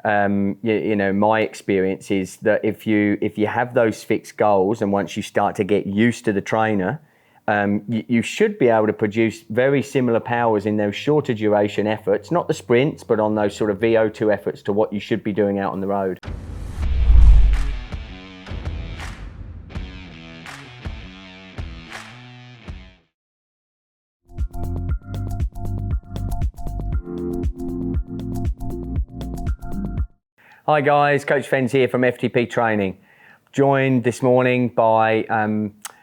My experience is that if you have those fixed goals, and once you start to get used to the trainer, you should be able to produce very similar powers in those shorter duration efforts, not the sprints, but on those sort of VO2 efforts to what you should be doing out on the road. Hi guys, Coach Fens here from FTP Training. Joined this morning by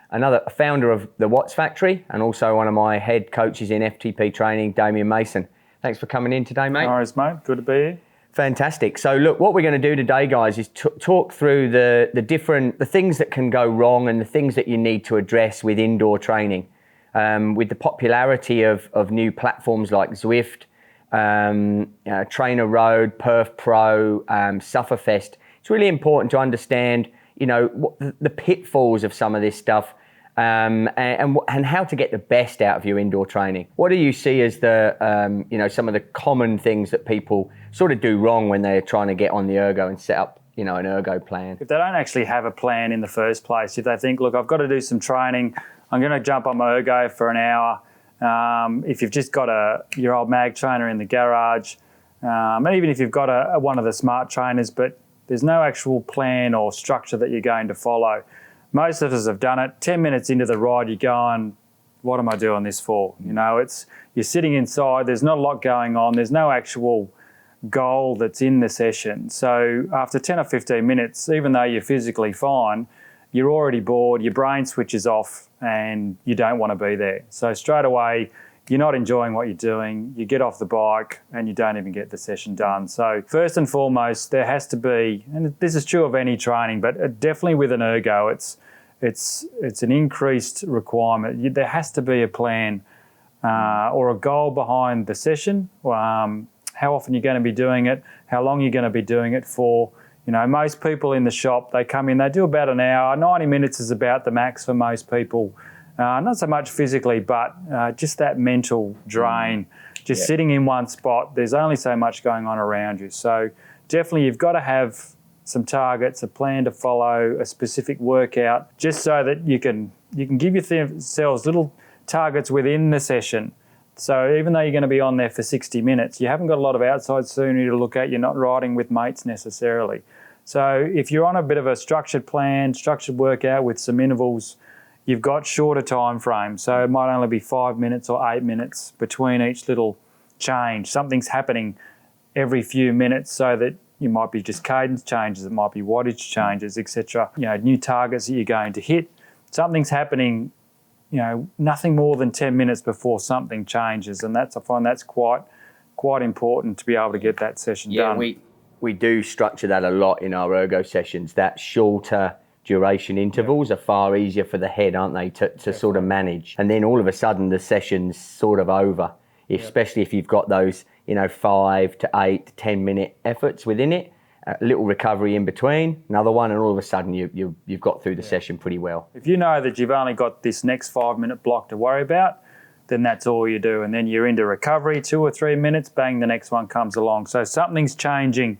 another founder of the Watts Factory and also one of my head coaches in FTP Training, Damien Mason. Thanks for coming in today, mate. No worries, mate. Good to be here. Fantastic. So look, what we're going to do today, guys, is talk through the things that can go wrong and the things that you need to address with indoor training. With the popularity of new platforms like Zwift, Trainer Road, Perf Pro, Sufferfest, it's really important to understand, the pitfalls of some of this stuff, and how to get the best out of your indoor training. What do you see as some of the common things that people sort of do wrong when they're trying to get on the ergo and set up, an ergo plan? If they don't actually have a plan in the first place, if they think, look, I've got to do some training, I'm going to jump on my ergo for an hour. If you've just got your old mag trainer in the garage, and even if you've got one of the smart trainers, but there's no actual plan or structure that you're going to follow. Most of us have done it. 10 minutes into the ride, you're going, what am I doing this for? You're sitting inside, there's not a lot going on, there's no actual goal that's in the session. So after 10 or 15 minutes, even though you're physically fine, you're already bored, your brain switches off and you don't want to be there. So straight away, you're not enjoying what you're doing, you get off the bike and you don't even get the session done. So first and foremost, there has to be, and this is true of any training, but definitely with an ergo, it's an increased requirement. There has to be a plan or a goal behind the session, how often you're going to be doing it, how long you're going to be doing it for. Most people in the shop, they come in, they do about an hour. 90 minutes is about the max for most people. Not so much physically, but just that mental drain. Just sitting in one spot, there's only so much going on around you. So definitely you've got to have some targets, a plan to follow, a specific workout, just so that you can give yourselves little targets within the session. So even though you're going to be on there for 60 minutes, you haven't got a lot of outside scenery to look at. You're not riding with mates necessarily. So if you're on a bit of a structured plan, structured workout with some intervals, you've got shorter time frames. So it might only be 5 minutes or 8 minutes between each little change. Something's happening every few minutes, so that you might be just cadence changes, it might be wattage changes, etc. New targets that you're going to hit. Something's happening, nothing more than 10 minutes before something changes, and I find that's quite important to be able to get that session done. Yeah, we do structure that a lot in our ergo sessions. That shorter duration intervals are far easier for the head, aren't they, to sort of manage. And then all of a sudden the session's sort of over, especially if you've got those 5 to 8 to 10 minute efforts within it. A little recovery in between, another one, and all of a sudden you've got through the session pretty well. If you know that you've only got this next 5 minute block to worry about, then that's all you do. And then you're into recovery, 2 or 3 minutes, bang, the next one comes along. So something's changing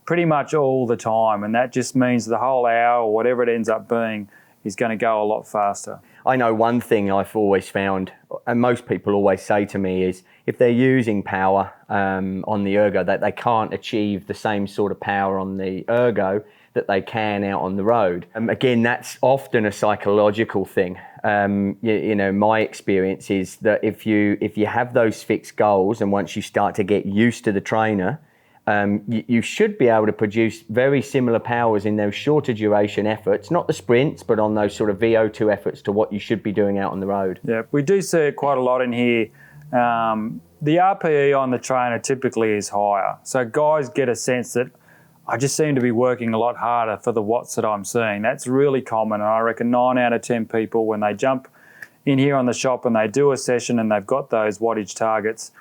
pretty much all the time, and that just means the whole hour or whatever it ends up being is going to go a lot faster. I know one thing I've always found, and most people always say to me, is if they're using power on the ergo, that they can't achieve the same sort of power on the ergo that they can out on the road. Again, that's often a psychological thing. My experience is that if you have those fixed goals, and once you start to get used to the trainer, you should be able to produce very similar powers in those shorter duration efforts, not the sprints, but on those sort of VO2 efforts to what you should be doing out on the road. Yeah, we do see it quite a lot in here. The RPE on the trainer typically is higher. So guys get a sense that I just seem to be working a lot harder for the watts that I'm seeing. That's really common. And I reckon 9 out of 10 people, when they jump in here on the shop and they do a session and they've got those wattage targets,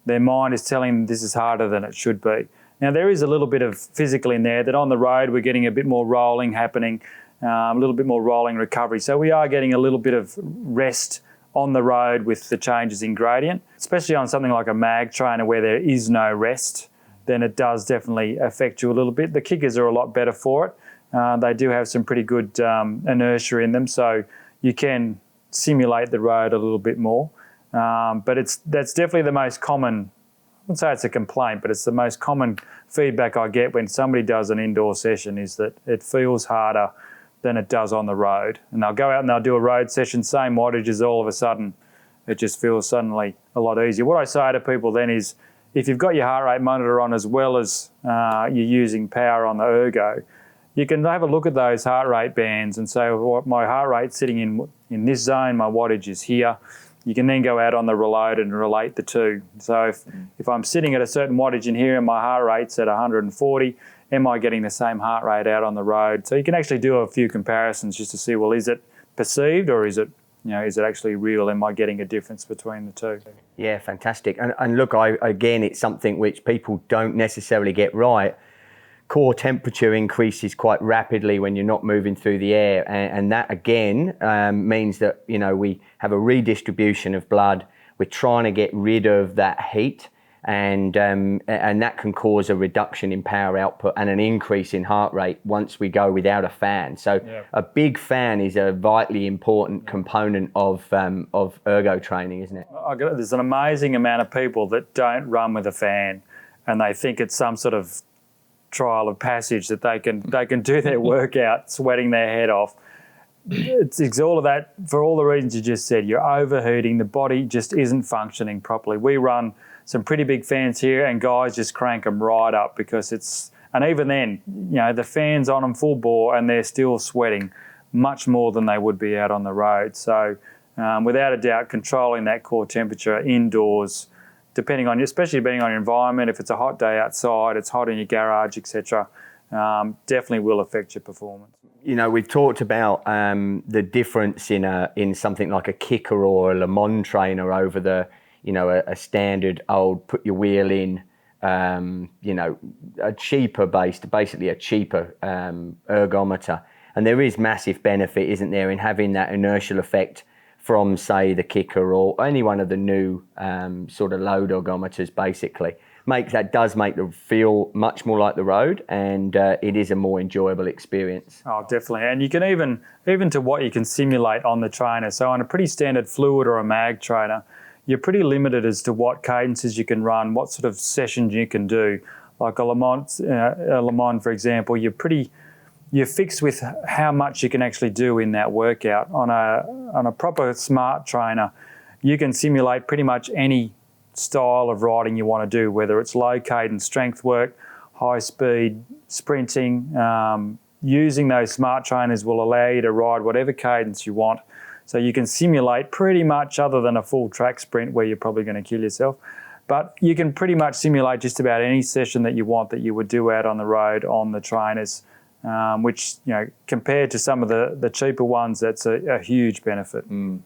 their mind is telling them this is harder than it should be. Now, there is a little bit of physical in there, that on the road we're getting a bit more rolling happening, a little bit more rolling recovery. So we are getting a little bit of rest on the road with the changes in gradient, especially on something like a mag trainer where there is no rest. then it does definitely affect you a little bit. The kickers are a lot better for it. They do have some pretty good inertia in them, so you can simulate the road a little bit more. But that's definitely the most common, I wouldn't say it's a complaint, but it's the most common feedback I get when somebody does an indoor session is that it feels harder than it does on the road. And they'll go out and they'll do a road session, same wattages, all of a sudden it just feels suddenly a lot easier. What I say to people then is, if you've got your heart rate monitor on as well as you're using power on the ergo, you can have a look at those heart rate bands and say, well, my heart rate's sitting in this zone, my wattage is here. You can then go out on the reload and relate the two. So if I'm sitting at a certain wattage in here and my heart rate's at 140, am I getting the same heart rate out on the road? So you can actually do a few comparisons just to see, well, is it perceived or is it actually real? Am I getting a difference between the two? Yeah, fantastic. And look, again, it's something which people don't necessarily get right. Core temperature increases quite rapidly when you're not moving through the air, and that again means that we have a redistribution of blood. We're trying to get rid of that heat, and that can cause a reduction in power output and an increase in heart rate once we go without a fan. So a big fan is a vitally important component of ergo training, isn't it? There's an amazing amount of people that don't run with a fan, and they think it's some sort of trial of passage that they can do their workout sweating their head off. It's all of that for all the reasons you just said. You're overheating, the body just isn't functioning properly. We run some pretty big fans here and guys just crank them right up because and even then, the fan's on them full bore and they're still sweating much more than they would be out on the road. So without a doubt, controlling that core temperature indoors, depending on, especially depending on your environment, if it's a hot day outside, it's hot in your garage, etc., definitely will affect your performance. We've talked about the difference in something like a kicker or a Le Mans trainer over the, a standard old put your wheel in, a cheaper ergometer. And there is massive benefit, isn't there, in having that inertial effect from, say, the kicker or any one of the new sort of load ergometers, basically. Does make them feel much more like the road, and it is a more enjoyable experience. Oh, definitely. And you can even to what you can simulate on the trainer. So on a pretty standard fluid or a mag trainer, you're pretty limited as to what cadences you can run, what sort of sessions you can do. Like a Le Mans, for example, you're fixed with how much you can actually do in that workout. On a proper smart trainer, you can simulate pretty much any style of riding you want to do, whether it's low cadence strength work, high speed sprinting. Using those smart trainers will allow you to ride whatever cadence you want. So you can simulate pretty much, other than a full track sprint where you're probably going to kill yourself, but you can pretty much simulate just about any session that you want that you would do out on the road on the trainers. Which, compared to some of the cheaper ones, that's a huge benefit. And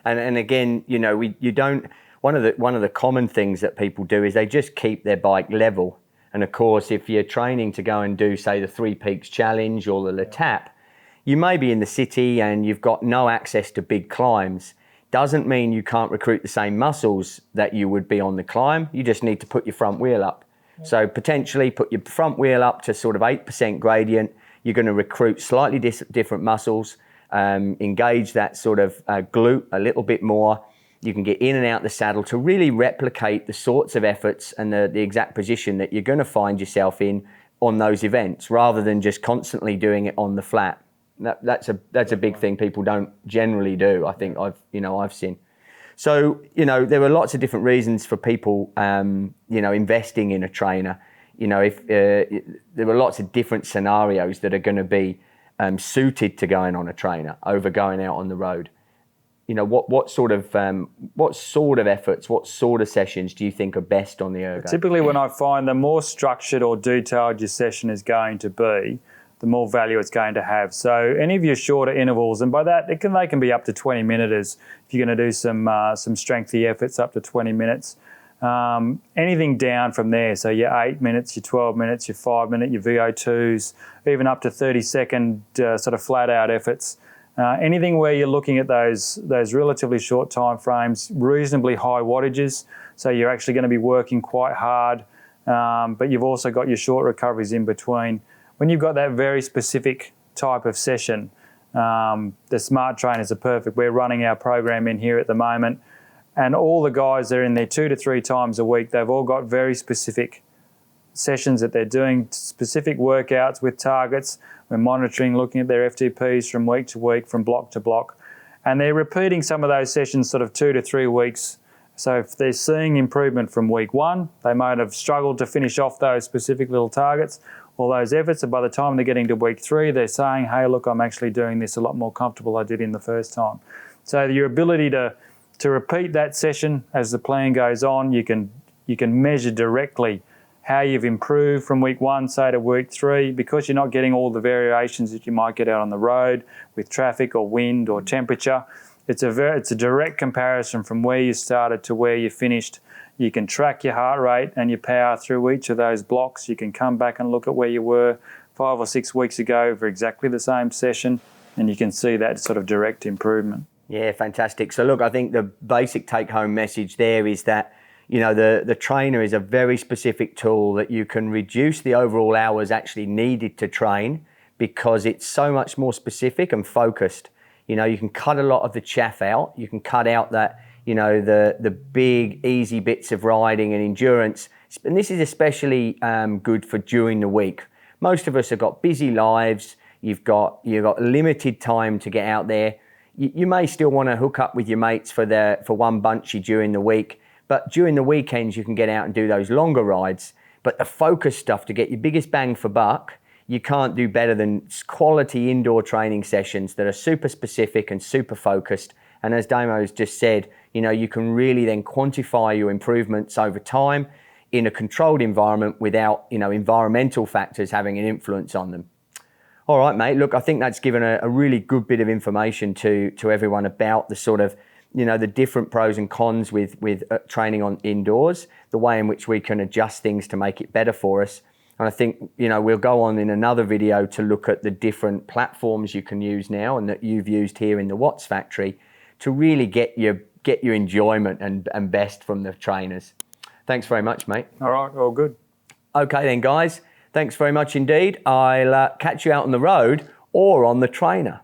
again, one of the common things that people do is they just keep their bike level. And of course, if you're training to go and do, say, the Three Peaks Challenge or the Le Tap, you may be in the city and you've got no access to big climbs. Doesn't mean you can't recruit the same muscles that you would be on the climb. You just need to put your front wheel up. So potentially put your front wheel up to sort of 8% gradient. You're going to recruit slightly different muscles, engage that sort of glute a little bit more. You can get in and out the saddle to really replicate the sorts of efforts and the exact position that you're going to find yourself in on those events, rather than just constantly doing it on the flat. That's a big thing people don't generally do. I think I've seen. So there are lots of different reasons for people investing in a trainer. If there are lots of different scenarios that are going to be suited to going on a trainer over going out on the road. What sort of efforts, what sort of sessions do you think are best on the ergo? Typically, when I find the more structured or detailed your session is going to be, the more value it's going to have. So any of your shorter intervals, and by that they can be up to 20 minutes if you're going to do some strengthy efforts up to 20 minutes. Anything down from there, so your 8 minutes, your 12 minutes, your 5 minute, your VO2s, even up to 30-second sort of flat out efforts. Anything where you're looking at those relatively short time frames, reasonably high wattages, so you're actually going to be working quite hard but you've also got your short recoveries in between. When you've got that very specific type of session, the smart trainers are perfect. We're running our program in here at the moment, and all the guys that are in there 2 to 3 times a week, they've all got very specific sessions that they're doing, specific workouts with targets. We're monitoring, looking at their FTPs from week to week, from block to block, and they're repeating some of those sessions sort of 2 to 3 weeks. So if they're seeing improvement from week 1, they might have struggled to finish off those specific little targets, all those efforts, and by the time they're getting to week 3, they're saying, hey, look, I'm actually doing this a lot more comfortable than I did in the first time. So your ability to repeat that session as the plan goes on, you can measure directly how you've improved from week 1, say, to week 3, because you're not getting all the variations that you might get out on the road with traffic or wind or temperature. It's a direct comparison from where you started to where you finished. You can track your heart rate and your power through each of those blocks. You can come back and look at where you were 5 or 6 weeks ago for exactly the same session, and you can see that sort of direct improvement. Yeah, fantastic. So look, I think the basic take-home message there is that, you know, the trainer is a very specific tool that you can reduce the overall hours actually needed to train because it's so much more specific and focused. You know, you can cut a lot of the chaff out. You can cut out that, you know, the big, easy bits of riding and endurance. And this is especially good for during the week. Most of us have got busy lives. You've got limited time to get out there. You may still want to hook up with your mates for one bunchy during the week, but during the weekends you can get out and do those longer rides. But the focus stuff to get your biggest bang for buck, you can't do better than quality indoor training sessions that are super specific and super focused. And as Damo's just said, you know, you can really then quantify your improvements over time in a controlled environment without, you know, environmental factors having an influence on them. All right, mate. Look, I think that's given a really good bit of information to everyone about the sort of, you know, the different pros and cons with training on indoors, the way in which we can adjust things to make it better for us. And I think, you know, we'll go on in another video to look at the different platforms you can use now and that you've used here in the Watts Factory to really get your enjoyment and best from the trainers. Thanks very much, mate. All right, all good. Okay then, guys. Thanks very much indeed. I'll catch you out on the road or on the trainer.